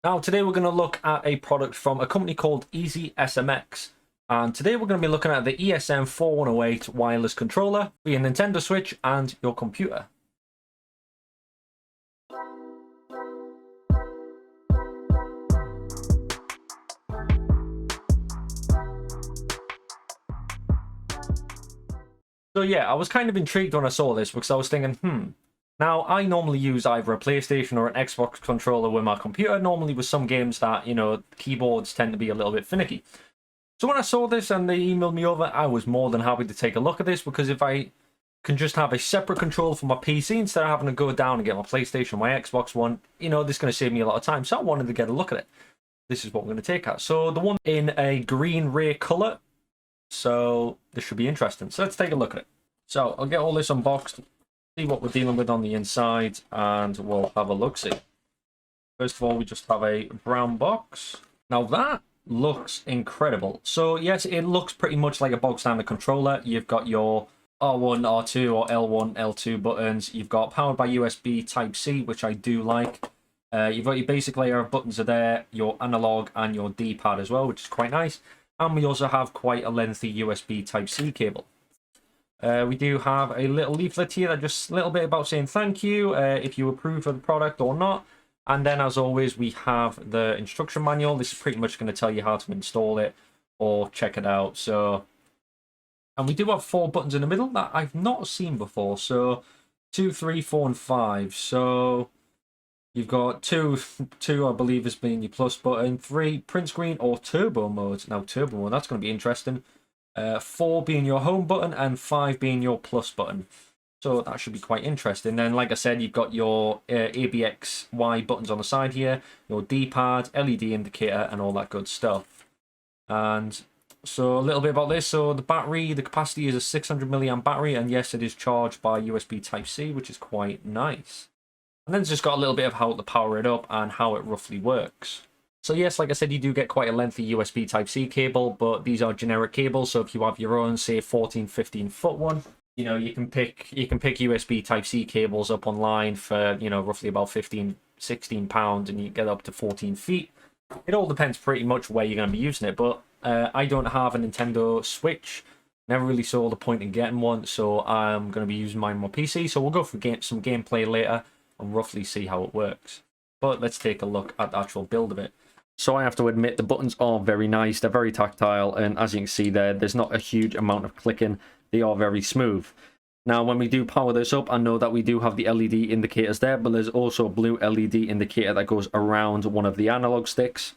Now today we're going to look at a product from a company called EasySMX, and today we're going to be looking at the ESM-4108 wireless controller for your Nintendo Switch and your computer. So yeah, I was kind of intrigued when I saw this because I was thinking, now I normally use either a PlayStation or an Xbox controller with my computer, normally with some games that, keyboards tend to be a little bit finicky. So when I saw this and they emailed me over, I was more than happy to take a look at this, because if I can just have a separate controller for my PC instead of having to go down and get my PlayStation, my Xbox One, this is going to save me a lot of time. So I wanted to get a look at it. This is what we're going to take at. So the one in a green ray color. So this should be interesting. So let's take a look at it. So I'll get all this unboxed, see what we're dealing with on the inside, and we'll have a look-see. First of all, we just have a brown box. Now that looks incredible. So yes, it looks pretty much like a bog standard controller. You've got your R1, R2 or L1, L2 buttons. You've got powered by USB Type-C, which I do like. You've got your basic layer of buttons are there, your analog and your D-pad as well, which is quite nice. And we also have quite a lengthy USB Type-C cable. We do have a little leaflet here that just a little bit about saying thank you, if you approve of the product or not. And then, as always, we have the instruction manual. This is pretty much going to tell you how to install it or check it out. So, and we do have 4 buttons in the middle that I've not seen before. So 2, 3, 4, and 5. So you've got two I believe as being your plus button, 3 print screen or turbo mode. Now turbo mode, that's going to be interesting. 4 being your home button and 5 being your plus button. So that should be quite interesting. Then, like I said, you've got your ABXY buttons on the side here, your D-pad, LED indicator, and all that good stuff. And so a little bit about this. So the battery, the capacity is a 600 milliamp battery, and yes, it is charged by USB Type-C, which is quite nice. And then it's just got a little bit of how to power it up and how it roughly works. So yes, like I said, you do get quite a lengthy USB Type-C cable, but these are generic cables. So if you have your own, say 14, 15 foot one, you can pick USB Type-C cables up online for, roughly about 15, 16 pounds, and you get up to 14 feet. It all depends pretty much where you're going to be using it, but I don't have a Nintendo Switch. Never really saw the point in getting one, so I'm going to be using mine on my PC. So we'll go for some gameplay later and roughly see how it works. But let's take a look at the actual build of it. So I have to admit, the buttons are very nice. They're very tactile, and as you can see there's not a huge amount of clicking. They are very smooth. Now, when we do power this up, I know that we do have the LED indicators there, but there's also a blue LED indicator that goes around one of the analog sticks.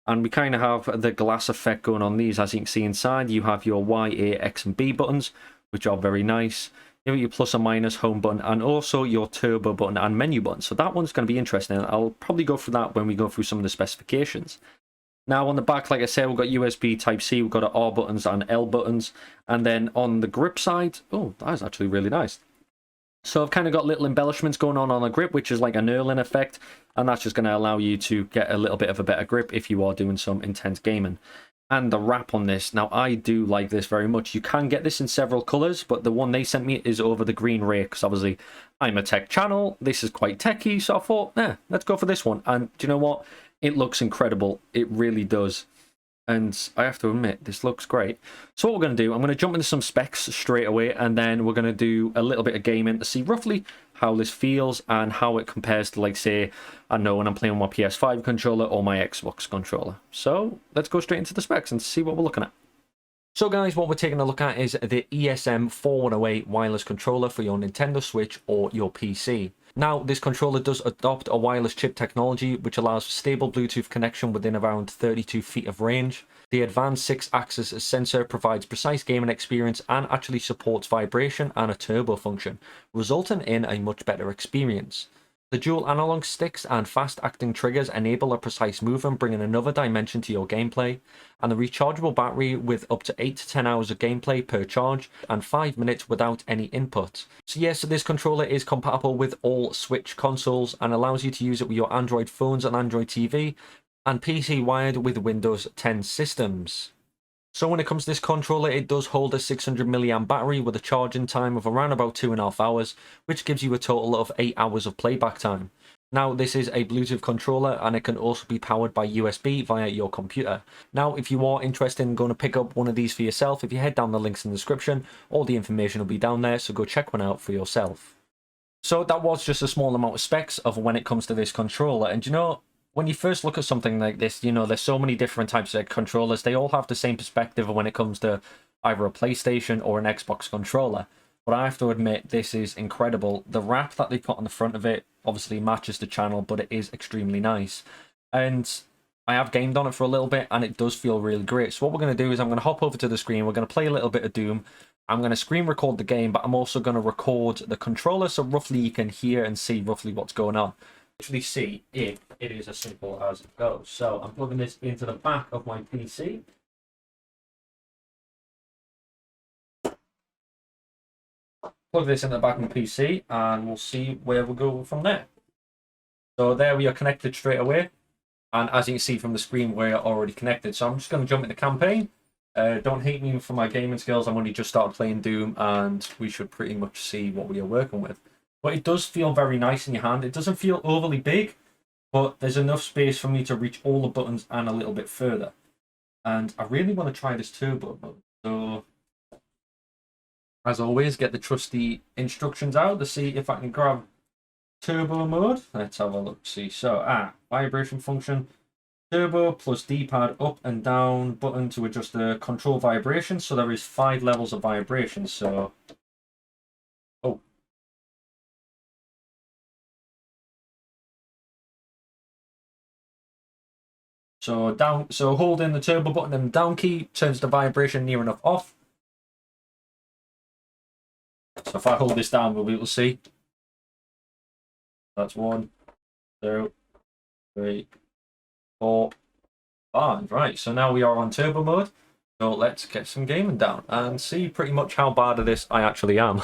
And we kind of have the glass effect going on these. As you can see inside, you have your Y, A, X, and B buttons, which are very nice. You have your plus or minus, home button, and also your turbo button and menu button. So that one's going to be interesting. I'll probably go through that when we go through some of the specifications. Now on the back, like I said, we've got USB Type-C, we've got our R buttons and L buttons. And then on the grip side, oh, that is actually really nice. So I've kind of got little embellishments going on the grip, which is like a knurling effect. And that's just going to allow you to get a little bit of a better grip if you are doing some intense gaming. And the wrap on this, now I do like this very much. You can get this in several colors, but the one they sent me is over the green ray, because obviously I'm a tech channel. This is quite techy, so I thought, let's go for this one. And do you know what? It looks incredible. It really does. And I have to admit, this looks great. So what we're going to do, I'm going to jump into some specs straight away, and then we're going to do a little bit of gaming to see roughly how this feels and how it compares to, like, say, I know when I'm playing with my PS5 controller or my Xbox controller. So let's go straight into the specs and see what we're looking at. So guys, what we're taking a look at is the ESM-4108 wireless controller for your Nintendo Switch or your PC. Now, this controller does adopt a wireless chip technology, which allows for stable Bluetooth connection within around 32 feet of range. The advanced 6-axis sensor provides precise gaming experience and actually supports vibration and a turbo function, resulting in a much better experience. The dual analog sticks and fast-acting triggers enable a precise movement, bringing another dimension to your gameplay, and the rechargeable battery with up to 8 to 10 hours of gameplay per charge and 5 minutes without any input. So yes, this controller is compatible with all Switch consoles and allows you to use it with your Android phones and Android TV, and PC wired with Windows 10 systems. So when it comes to this controller, it does hold a 600 milliamp battery with a charging time of around about 2.5 hours, which gives you a total of 8 hours of playback time. Now, this is a Bluetooth controller and it can also be powered by USB via your computer. Now, if you are interested in going to pick up one of these for yourself, if you head down the links in the description, all the information will be down there, so go check one out for yourself. So that was just a small amount of specs of when it comes to this controller. And you know, when you first look at something like this, you know, there's so many different types of controllers. They all have the same perspective when it comes to either a PlayStation or an Xbox controller. But I have to admit, this is incredible. The wrap that they put on the front of it obviously matches the channel, but it is extremely nice. And I have gamed on it for a little bit, and it does feel really great. So what we're going to do is I'm going to hop over to the screen. We're going to play a little bit of Doom. I'm going to screen record the game, but I'm also going to record the controller, so roughly you can hear and see roughly what's going on. Actually see if it is as simple as it goes. So I'm plugging this into the back of my PC. Plug this in the back of my PC and we'll see where we go from there. So there we are connected straight away. And as you can see from the screen, we're already connected. So I'm just going to jump into campaign. Don't hate me for my gaming skills. I've only just started playing Doom and we should pretty much see what we are working with. But it does feel very nice in your hand. It doesn't feel overly big, but there's enough space for me to reach all the buttons and a little bit further. And I really want to try this turbo mode. So as always, get the trusty instructions out to see if I can grab turbo mode. Let's have a look, see. So, vibration function, turbo plus D-pad up and down button to adjust the control vibration. So there is 5 levels of vibration. So, oh. So down, so holding the turbo button and down key turns the vibration near enough off. So if I hold this down, we'll be able to see. That's 1, 2, 3, 4, 5. Right, so now we are on turbo mode. So let's get some gaming down and see pretty much how bad at this I actually am.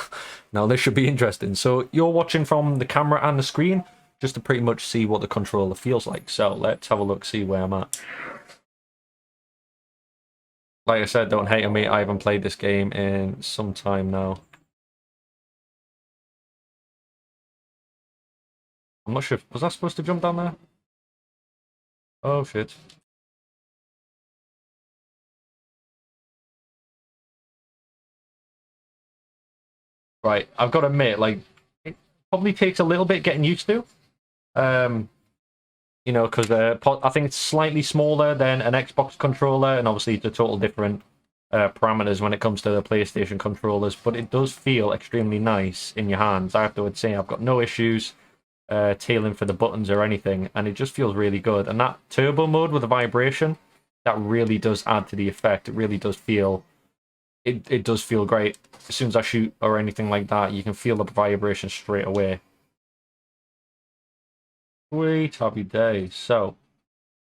Now this should be interesting. So you're watching from the camera and the screen just to pretty much see what the controller feels like. So let's have a look, see where I'm at. Like I said, don't hate on me. I haven't played this game in some time now. I'm not sure. Was I supposed to jump down there? Oh, shit. Right, I've got to admit, like, it probably takes a little bit getting used to. You know, because I think it's slightly smaller than an Xbox controller, and obviously it's a total different parameters when it comes to the PlayStation controllers, but it does feel extremely nice in your hands. I have to say, I've got no issues tailing for the buttons or anything, and it just feels really good. And that turbo mode with the vibration, that really does add to the effect. It really does feel, it does feel great. As soon as I shoot or anything like that, you can feel the vibration straight away. Sweet happy days. So,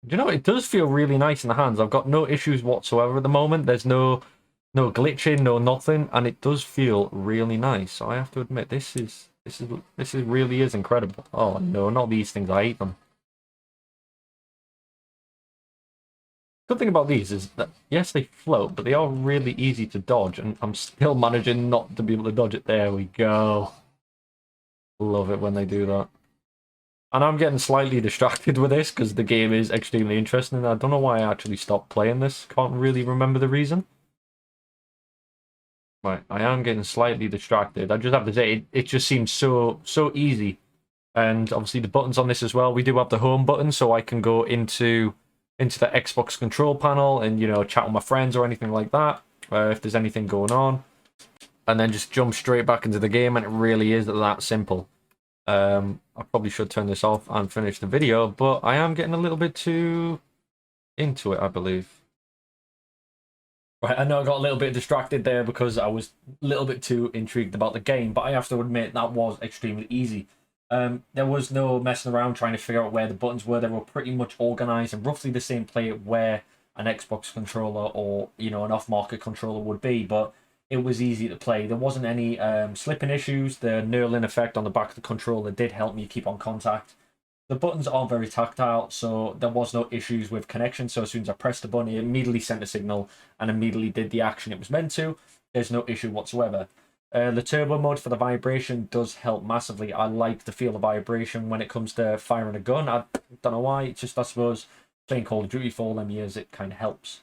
you know, it does feel really nice in the hands. I've got no issues whatsoever at the moment. There's no glitching, no nothing, and it does feel really nice. So I have to admit, this really is incredible. Oh no, not these things. I hate them. Good thing about these is that yes, they float, but they are really easy to dodge, and I'm still managing not to be able to dodge it. There we go. Love it when they do that. And I'm getting slightly distracted with this because the game is extremely interesting. I don't know why I actually stopped playing this. Can't really remember the reason. Right, I am getting slightly distracted. I just have to say, it just seems so easy. And obviously the buttons on this as well. We do have the home button, so I can go into the Xbox control panel and, you know, chat with my friends or anything like that, if there's anything going on. And then just jump straight back into the game, and it really is that simple. I probably should turn this off and finish the video, but I am getting a little bit too into it, I believe. Right, I know I got a little bit distracted there because I was a little bit too intrigued about the game, but I have to admit that was extremely easy. There was no messing around trying to figure out where the buttons were. They were pretty much organized and roughly the same play where an Xbox controller or, you know, an off-market controller would be, but it was easy to play. There wasn't any slipping issues. The knurling effect on the back of the controller did help me keep on contact. The buttons are very tactile, so there was no issues with connection. So as soon as I pressed the button, it immediately sent a signal and immediately did the action it was meant to. There's no issue whatsoever. The turbo mode for the vibration does help massively. I like to feel the vibration when it comes to firing a gun. I don't know why, it's just, I suppose, playing Call of Duty for all them years, it kind of helps.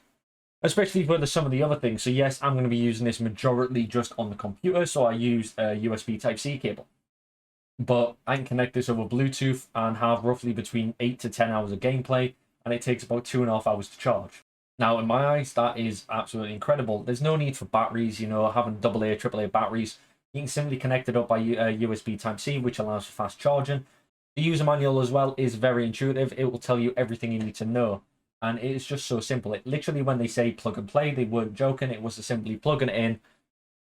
Especially for some of the other things. So yes, I'm going to be using this majority just on the computer, so I use a USB Type-C cable. But I can connect this over Bluetooth and have roughly between 8 to 10 hours of gameplay, and it takes about 2.5 hours to charge. Now, in my eyes, that is absolutely incredible. There's no need for batteries, you know, having AA, AAA batteries. You can simply connect it up by USB Type-C, which allows for fast charging. The user manual as well is very intuitive. It will tell you everything you need to know. And it's just so simple. It literally, when they say plug and play, they weren't joking. It was simply plugging it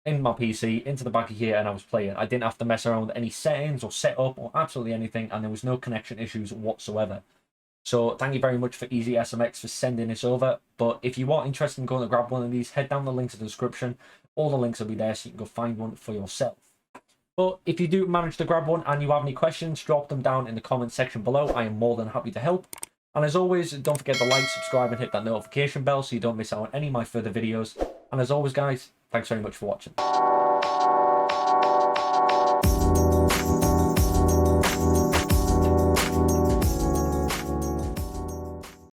in my PC, into the back of here, and I was playing. I didn't have to mess around with any settings or setup or absolutely anything, and there was no connection issues whatsoever. So thank you very much for EasySMX for sending this over. But if you are interested in going to grab one of these, head down the links in the description. All the links will be there so you can go find one for yourself. But if you do manage to grab one and you have any questions, drop them down in the comment section below. I am more than happy to help. And as always, don't forget to like, subscribe, and hit that notification bell so you don't miss out on any of my further videos. And as always, guys, thanks very much for watching.